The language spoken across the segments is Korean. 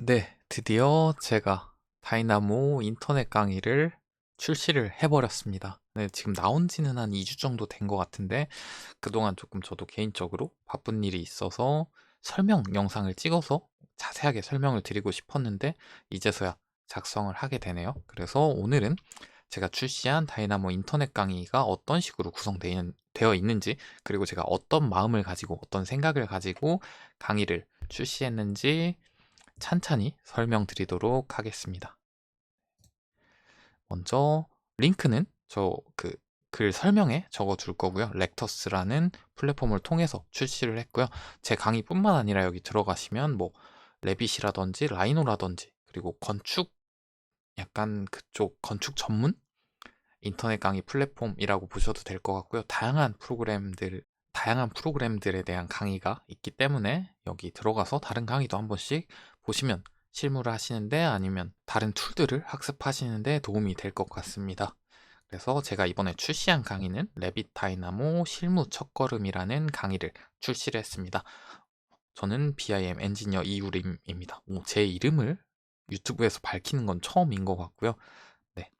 네, 드디어 제가 다이나모 인터넷 강의를 출시를 해버렸습니다. 네, 지금 나온 지는 한 2주 정도 된 것 같은데, 그동안 조금 저도 개인적으로 바쁜 일이 있어서 설명 영상을 찍어서 자세하게 설명을 드리고 싶었는데, 이제서야 작성을 하게 되네요. 그래서 오늘은 제가 출시한 다이나모 인터넷 강의가 어떤 식으로 되어 있는지, 그리고 제가 어떤 마음을 가지고, 어떤 생각을 가지고 강의를 출시했는지 찬찬히 설명드리도록 하겠습니다. 먼저 링크는 저 글 설명에 적어둘 거고요. 렉터스라는 플랫폼을 통해서 출시를 했고요. 제 강의뿐만 아니라 여기 들어가시면 뭐 레빗이라든지 라이노라든지 그리고 건축 약간 그쪽 건축 전문 인터넷 강의 플랫폼이라고 보셔도 될 것 같고요. 다양한 프로그램들에 대한 강의가 있기 때문에 여기 들어가서 다른 강의도 한 번씩 보시면 실무를 하시는데 아니면 다른 툴들을 학습하시는데 도움이 될 것 같습니다. 그래서 제가 이번에 출시한 강의는 레빗 다이나모 실무 첫걸음이라는 강의를 출시를 했습니다. 저는 BIM 엔지니어 이유림입니다. 제 이름을 유튜브에서 밝히는 건 처음인 것 같고요. 네,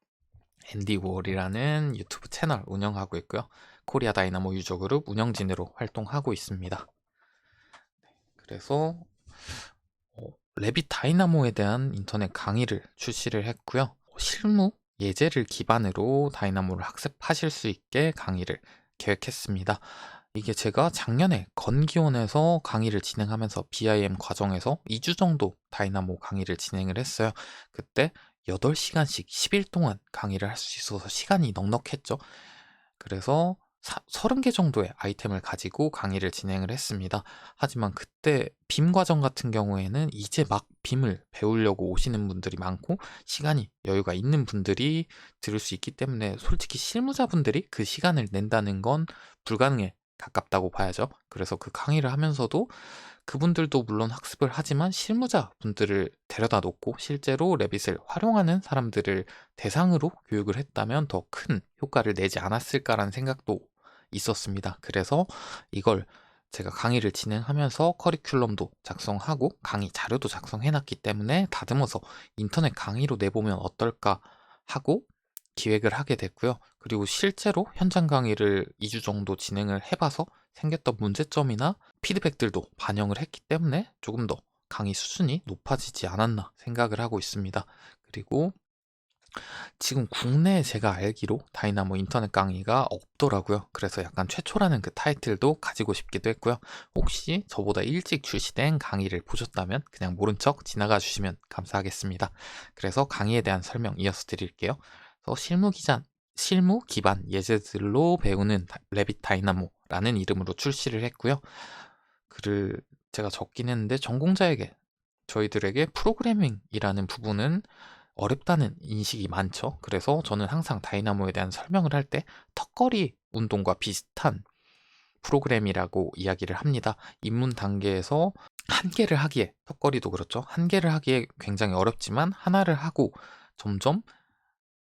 앤디 월이라는 유튜브 채널 운영하고 있고요. 코리아 다이나모 유저그룹 운영진으로 활동하고 있습니다. 그래서 레빗 다이나모에 대한 인터넷 강의를 출시를 했고요. 실무 예제를 기반으로 다이나모를 학습하실 수 있게 강의를 계획했습니다. 이게 제가 작년에 건기원에서 강의를 진행하면서 BIM 과정에서 2주 정도 다이나모 강의를 진행을 했어요. 그때 8시간씩 10일 동안 강의를 할 수 있어서 시간이 넉넉했죠. 그래서 30개 정도의 아이템을 가지고 강의를 진행을 했습니다. 하지만 그때 빔 과정 같은 경우에는 이제 막 빔을 배우려고 오시는 분들이 많고 시간이 여유가 있는 분들이 들을 수 있기 때문에 솔직히 실무자분들이 그 시간을 낸다는 건 불가능에 가깝다고 봐야죠. 그래서 그 강의를 하면서도 그분들도 물론 학습을 하지만 실무자분들을 데려다 놓고 실제로 레빗을 활용하는 사람들을 대상으로 교육을 했다면 더 큰 효과를 내지 않았을까라는 생각도 있었습니다. 그래서 이걸 제가 강의를 진행하면서 커리큘럼도 작성하고 강의 자료도 작성해놨기 때문에 다듬어서 인터넷 강의로 내보면 어떨까 하고 기획을 하게 됐고요. 그리고 실제로 현장 강의를 2주 정도 진행을 해봐서 생겼던 문제점이나 피드백들도 반영을 했기 때문에 조금 더 강의 수준이 높아지지 않았나 생각을 하고 있습니다. 그리고 지금 국내에 제가 알기로 다이나모 인터넷 강의가 없더라고요. 그래서 약간 최초라는 그 타이틀도 가지고 싶기도 했고요. 혹시 저보다 일찍 출시된 강의를 보셨다면 그냥 모른 척 지나가 주시면 감사하겠습니다. 그래서 강의에 대한 설명 이어서 드릴게요. 실무 기반 예제들로 배우는 레빗 다이나모라는 이름으로 출시를 했고요. 글을 제가 적긴 했는데 전공자에게 저희들에게 프로그래밍이라는 부분은 어렵다는 인식이 많죠. 그래서 저는 항상 다이나모에 대한 설명을 할 때 턱걸이 운동과 비슷한 프로그램이라고 이야기를 합니다. 입문 단계에서 한 개를 하기에, 턱걸이도 그렇죠. 한 개를 하기에 굉장히 어렵지만 하나를 하고 점점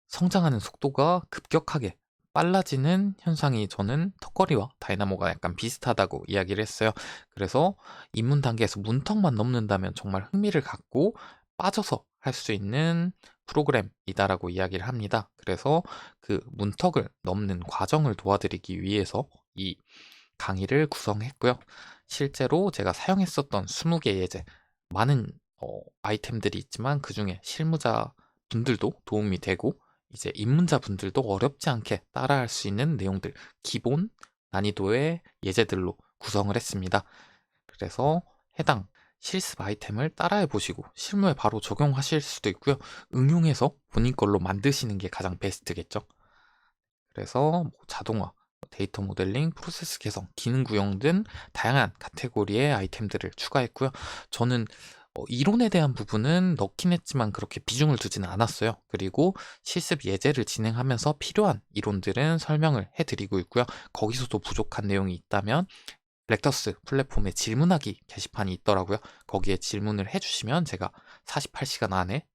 성장하는 속도가 급격하게 빨라지는 현상이 저는 턱걸이와 다이나모가 약간 비슷하다고 이야기를 했어요. 그래서 입문 단계에서 문턱만 넘는다면 정말 흥미를 갖고 빠져서 할 수 있는 프로그램이다라고 이야기를 합니다. 그래서 그 문턱을 넘는 과정을 도와드리기 위해서 이 강의를 구성했고요. 실제로 제가 사용했었던 20개 예제, 많은 아이템들이 있지만 그 중에 실무자 분들도 도움이 되고 이제 입문자 분들도 어렵지 않게 따라할 수 있는 내용들, 기본 난이도의 예제들로 구성을 했습니다. 그래서 해당 실습 아이템을 따라해 보시고 실무에 바로 적용하실 수도 있고요. 응용해서 본인 걸로 만드시는 게 가장 베스트겠죠. 그래서 뭐 자동화, 데이터 모델링, 프로세스 개선, 기능 구형 등 다양한 카테고리의 아이템들을 추가했고요. 저는 이론에 대한 부분은 넣긴 했지만 그렇게 비중을 두지는 않았어요. 그리고 실습 예제를 진행하면서 필요한 이론들은 설명을 해드리고 있고요. 거기서도 부족한 내용이 있다면 렉터스 플랫폼에 질문하기 게시판이 있더라고요. 거기에 질문을 해주시면 제가 48시간 안에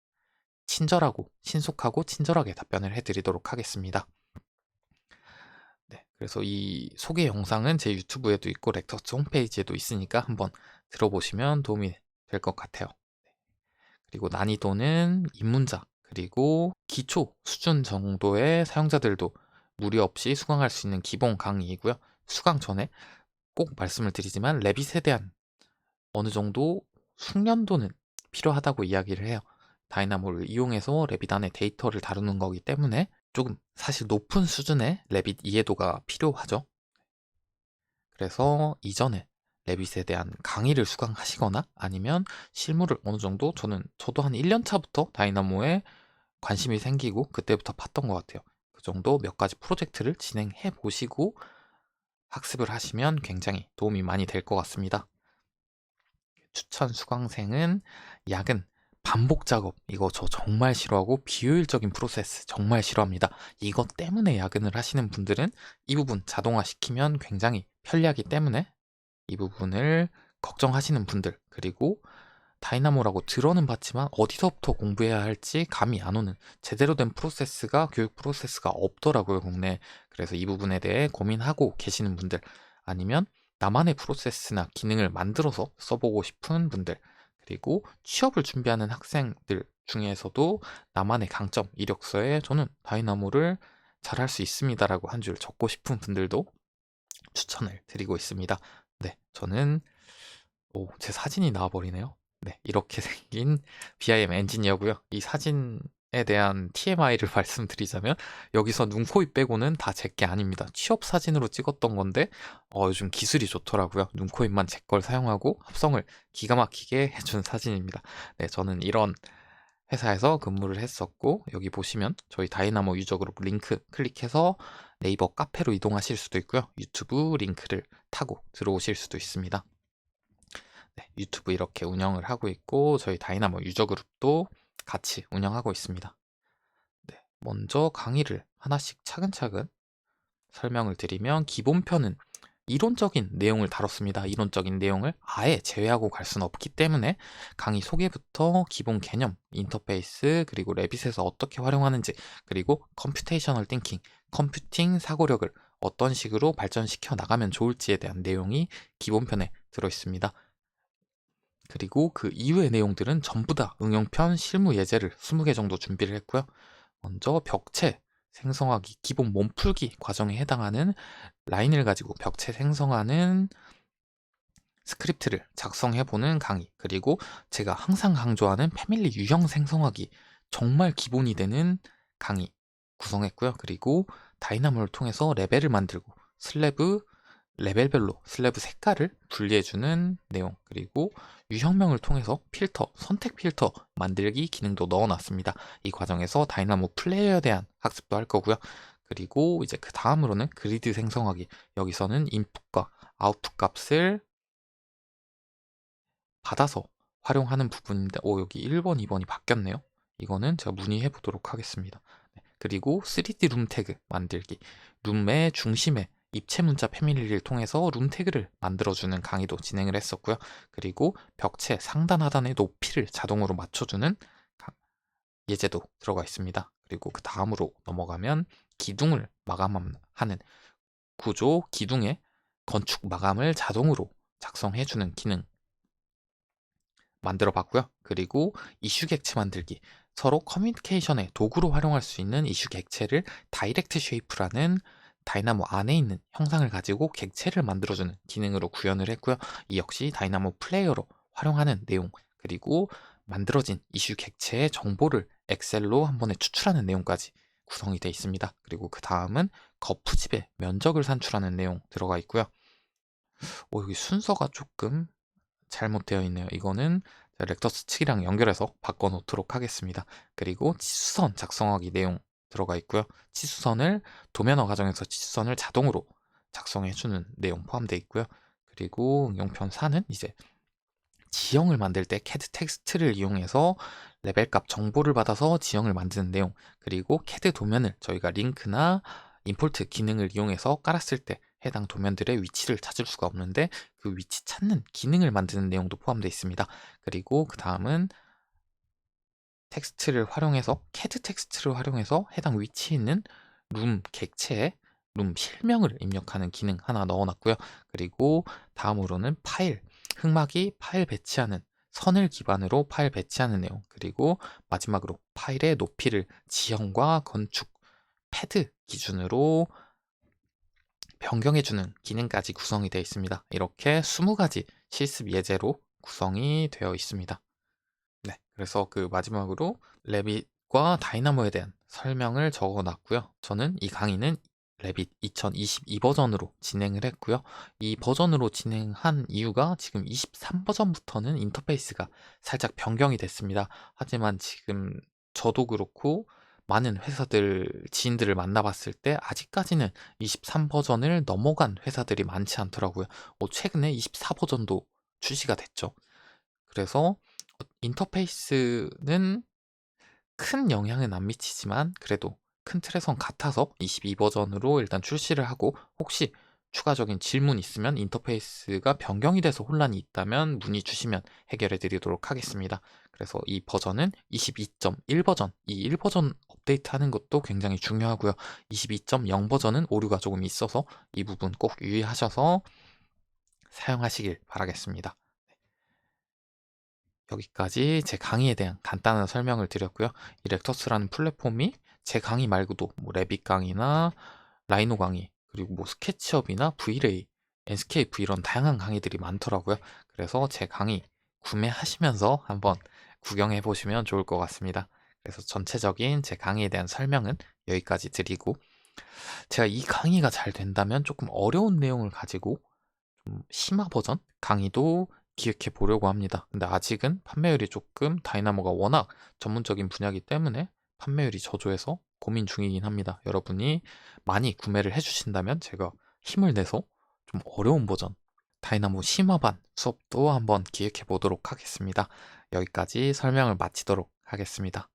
신속하고 친절하게 답변을 해드리도록 하겠습니다. 네, 그래서 이 소개 영상은 제 유튜브에도 있고 렉터스 홈페이지에도 있으니까 한번 들어보시면 도움이 될 것 같아요. 그리고 난이도는 입문자, 그리고 기초 수준 정도의 사용자들도 무리 없이 수강할 수 있는 기본 강의이고요. 수강 전에 꼭 말씀을 드리지만 레빗에 대한 어느 정도 숙련도는 필요하다고 이야기를 해요. 다이나모를 이용해서 레빗 안에 데이터를 다루는 거기 때문에 조금 사실 높은 수준의 레빗 이해도가 필요하죠. 그래서 이전에 레빗에 대한 강의를 수강하시거나 아니면 실무를 어느 정도 저도 한 1년 차부터 다이나모에 관심이 생기고 그때부터 봤던 것 같아요. 그 정도 몇 가지 프로젝트를 진행해 보시고 학습을 하시면 굉장히 도움이 많이 될 것 같습니다. 추천 수강생은 야근, 반복 작업, 이거 저 정말 싫어하고 비효율적인 프로세스 정말 싫어합니다. 이것 때문에 야근을 하시는 분들은 이 부분 자동화 시키면 굉장히 편리하기 때문에 이 부분을 걱정하시는 분들, 그리고 다이나모라고 들어는 봤지만 어디서부터 공부해야 할지 감이 안 오는 제대로 된 프로세스가, 교육 프로세스가 없더라고요, 국내에. 그래서 이 부분에 대해 고민하고 계시는 분들, 아니면 나만의 프로세스나 기능을 만들어서 써보고 싶은 분들, 그리고 취업을 준비하는 학생들 중에서도 나만의 강점, 이력서에 저는 다이나모를 잘할 수 있습니다라고 한 줄 적고 싶은 분들도 추천을 드리고 있습니다. 네, 저는 제 사진이 나와버리네요. 네, 이렇게 생긴 BIM 엔지니어고요. 이 사진에 대한 TMI를 말씀드리자면 여기서 눈, 코, 입 빼고는 다 제 게 아닙니다. 취업 사진으로 찍었던 건데 요즘 기술이 좋더라고요. 눈, 코, 입만 제 걸 사용하고 합성을 기가 막히게 해준 사진입니다. 네, 저는 이런 회사에서 근무를 했었고, 여기 보시면 저희 다이나모 유저 그룹 링크 클릭해서 네이버 카페로 이동하실 수도 있고요. 유튜브 링크를 타고 들어오실 수도 있습니다. 네, 유튜브 이렇게 운영을 하고 있고 저희 다이나모 유저 그룹도 같이 운영하고 있습니다. 네, 먼저 강의를 하나씩 차근차근 설명을 드리면 기본편은 이론적인 내용을 다뤘습니다. 이론적인 내용을 아예 제외하고 갈 수는 없기 때문에 강의 소개부터 기본 개념, 인터페이스, 그리고 레빗에서 어떻게 활용하는지, 그리고 컴퓨테이셔널 띵킹, 컴퓨팅 사고력을 어떤 식으로 발전시켜 나가면 좋을지에 대한 내용이 기본편에 들어있습니다. 그리고 그 이후의 내용들은 전부 다 응용편 실무 예제를 20개 정도 준비를 했고요. 먼저 벽체 생성하기 기본 몸풀기 과정에 해당하는 라인을 가지고 벽체 생성하는 스크립트를 작성해보는 강의, 그리고 제가 항상 강조하는 패밀리 유형 생성하기 정말 기본이 되는 강의 구성했고요. 그리고 다이나모를 통해서 레벨을 만들고 레벨별로 슬래브 색깔을 분리해주는 내용, 그리고 유형명을 통해서 필터, 선택 필터 만들기 기능도 넣어놨습니다. 이 과정에서 다이나모 플레이어에 대한 학습도 할 거고요. 그리고 이제 그 다음으로는 그리드 생성하기, 여기서는 인풋과 아웃풋 값을 받아서 활용하는 부분인데 여기 1번, 2번이 바뀌었네요. 이거는 제가 문의해 보도록 하겠습니다. 네, 그리고 3D 룸 태그 만들기, 룸의 중심에 입체 문자 패밀리를 통해서 룸 태그를 만들어주는 강의도 진행을 했었고요. 그리고 벽체 상단 하단의 높이를 자동으로 맞춰주는 예제도 들어가 있습니다. 그리고 그 다음으로 넘어가면 기둥을 마감하는 구조, 기둥의 건축 마감을 자동으로 작성해주는 기능 만들어 봤고요. 그리고 이슈 객체 만들기, 서로 커뮤니케이션의 도구로 활용할 수 있는 이슈 객체를 다이렉트 쉐이프라는 다이나모 안에 있는 형상을 가지고 객체를 만들어주는 기능으로 구현을 했고요. 이 역시 다이나모 플레이어로 활용하는 내용, 그리고 만들어진 이슈 객체의 정보를 엑셀로 한 번에 추출하는 내용까지 구성이 되어 있습니다. 그리고 그 다음은 거푸집의 면적을 산출하는 내용 들어가 있고요. 여기 순서가 조금 잘못되어 있네요. 이거는 렉터스 측이랑 연결해서 바꿔놓도록 하겠습니다. 그리고 치수선 작성하기 내용 들어가 있고요. 치수선을 도면어 과정에서 치수선을 자동으로 작성해주는 내용 포함되어 있고요. 그리고 응용편 4는 이제 지형을 만들 때 CAD 텍스트를 이용해서 레벨값 정보를 받아서 지형을 만드는 내용, 그리고 CAD 도면을 저희가 링크나 임포트 기능을 이용해서 깔았을 때 해당 도면들의 위치를 찾을 수가 없는데 그 위치 찾는 기능을 만드는 내용도 포함되어 있습니다. 그리고 그 다음은 텍스트를 활용해서 CAD 텍스트를 활용해서 해당 위치에 있는 룸 객체에 룸 실명을 입력하는 기능 하나 넣어놨고요. 그리고 다음으로는 흑막이 파일 배치하는 선을 기반으로 파일 배치하는 내용, 그리고 마지막으로 파일의 높이를 지형과 건축, 패드 기준으로 변경해주는 기능까지 구성이 되어 있습니다. 이렇게 20가지 실습 예제로 구성이 되어 있습니다. 네, 그래서 그 마지막으로 레빗과 다이나모에 대한 설명을 적어 놨고요. 저는 이 강의는 레빗 2022 버전으로 진행을 했고요. 이 버전으로 진행한 이유가 지금 23 버전부터는 인터페이스가 살짝 변경이 됐습니다. 하지만 지금 저도 그렇고 많은 회사들, 지인들을 만나봤을 때 아직까지는 23 버전을 넘어간 회사들이 많지 않더라고요. 최근에 24 버전도 출시가 됐죠. 그래서 인터페이스는 큰 영향은 안 미치지만 그래도 큰 틀에선 같아서 22 버전으로 일단 출시를 하고, 혹시 추가적인 질문 있으면 인터페이스가 변경이 돼서 혼란이 있다면 문의 주시면 해결해 드리도록 하겠습니다. 그래서 이 버전은 22.1 버전, 이 1버전 업데이트 하는 것도 굉장히 중요하고요. 22.0 버전은 오류가 조금 있어서 이 부분 꼭 유의하셔서 사용하시길 바라겠습니다. 여기까지 제 강의에 대한 간단한 설명을 드렸고요. 이 렉터스라는 플랫폼이 제 강의 말고도 뭐 레빗 강의나 라이노 강의, 그리고 뭐 스케치업이나 브이레이, 엔스케이프 이런 다양한 강의들이 많더라고요. 그래서 제 강의 구매하시면서 한번 구경해 보시면 좋을 것 같습니다. 그래서 전체적인 제 강의에 대한 설명은 여기까지 드리고, 제가 이 강의가 잘 된다면 조금 어려운 내용을 가지고 좀 심화 버전 강의도 기획해 보려고 합니다. 근데 아직은 판매율이 조금, 다이나모가 워낙 전문적인 분야이기 때문에 판매율이 저조해서 고민 중이긴 합니다. 여러분이 많이 구매를 해주신다면 제가 힘을 내서 좀 어려운 버전 다이나모 심화반 수업도 한번 기획해 보도록 하겠습니다. 여기까지 설명을 마치도록 하겠습니다.